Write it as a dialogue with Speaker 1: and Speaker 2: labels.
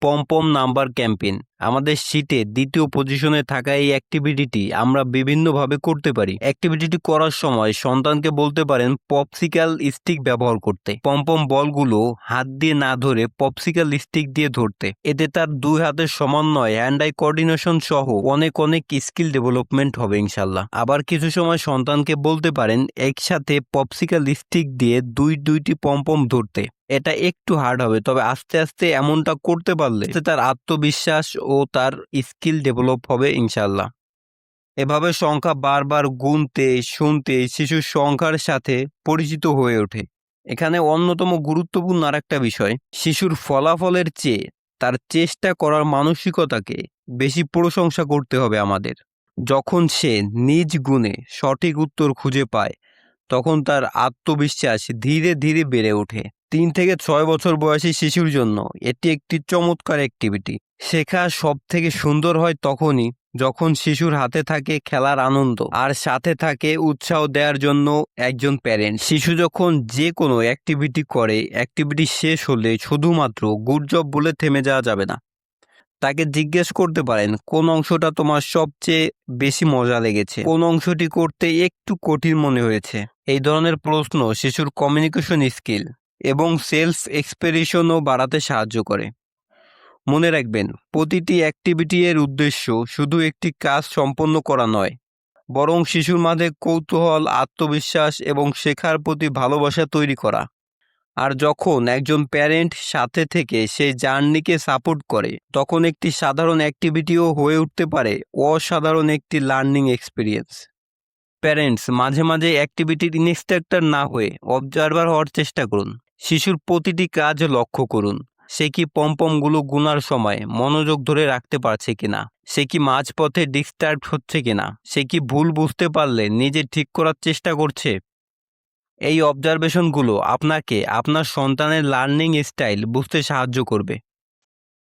Speaker 1: পম number campaign. আমাদের শীটে দ্বিতীয় পজিশনে থাকা এই অ্যাক্টিভিটিটি আমরা বিভিন্নভাবে করতে পারি। অ্যাক্টিভিটিটি করার সময় সন্তানকে বলতে পারেন পপসিক্যাল স্টিক ব্যবহার করতে, পম বলগুলো হাত দিয়ে না ধরে পপসিক্যাল স্টিক দিয়ে ধরতে। এতে তার দুই হাতের সমন্বয়, হ্যান্ড আই কোঅর্ডিনেশন সহ অনেক স্কিল ডেভেলপমেন্ট হবে ইনশাল্লাহ। আবার কিছু সময় সন্তানকে বলতে পারেন একসাথে পপসিক্যাল স্টিক দিয়ে দুইটি পম ধরতে। এটা একটু হার্ড হবে, তবে আস্তে আস্তে এমনটা করতে পারলে তার আত্মবিশ্বাস ও তার স্কিল ডেভেলপ হবে ইনশাল্লাহ। এভাবে সংখ্যা বারবার গুনতে শুনতে শিশুর সংখ্যার সাথে পরিচিত হয়ে ওঠে। এখানে অন্যতম গুরুত্বপূর্ণ আরেকটা বিষয়, শিশুর ফলাফলের চেয়ে তার চেষ্টা করার মানসিকতাকে বেশি প্রশংসা করতে হবে আমাদের। যখন সে নিজ গুণে সঠিক উত্তর খুঁজে পায় তখন তার আত্মবিশ্বাস ধীরে ধীরে বেড়ে ওঠে। 3 থেকে 6 বছর বয়সী শিশুর জন্য এটি একটি চমৎকার অ্যাক্টিভিটি। শেখা সব থেকে সুন্দর হয় তখনই যখন শিশুর হাতে থাকে খেলার আনন্দ আর সাথে থাকে উৎসাহ দেওয়ার জন্য একজন প্যারেন্ট। শিশু যখন যে কোনো অ্যাক্টিভিটি করে, অ্যাক্টিভিটি শেষ হলে শুধুমাত্র গুড জব বলে থেমে যাওয়া যাবে না। তাকে জিজ্ঞেস করতে পারেন কোন অংশটা তোমার সবচেয়ে বেশি মজা লেগেছে, কোন অংশটি করতে একটু কঠিন মনে হয়েছে। এই ধরনের প্রশ্ন শিশুর কমিউনিকেশন স্কিল এবং সেলফ এক্সপ্রেশনও বাড়াতে সাহায্য করে। মনে রাখবেন, প্রতিটি অ্যাক্টিভিটি এর উদ্দেশ্য শুধু একটি কাজ সম্পন্ন করা নয়, বরং শিশুর মাঝে কৌতূহল, আত্মবিশ্বাস এবং শেখার প্রতি ভালোবাসা তৈরি করা। আর যখন একজন প্যারেন্ট সাথে থেকে সেই জার্নিকে সাপোর্ট করে, তখন একটি সাধারণ অ্যাক্টিভিটিও হয়ে উঠতে পারে অসাধারণ একটি লার্নিং এক্সপিরিয়েন্স। প্যারেন্টস মাঝে মাঝে অ্যাক্টিভিটির ইনস্ট্রাক্টর না হয়ে অবজারভার হওয়ার চেষ্টা করুন। শিশুর প্রতিটি কাজ লক্ষ্য করুন। সে কি পমপমগুলো গুনার সময় মনোযোগ ধরে রাখতে পারছে কিনা, সে কি মাঝপথে ডিস্টার্ব হচ্ছে কিনা, সে কি ভুল বুঝতে পারলে নিজে ঠিক করার চেষ্টা করছে। এই অবজারভেশনগুলো আপনাকে আপনার সন্তানের লার্নিং স্টাইল বুঝতে সাহায্য করবে।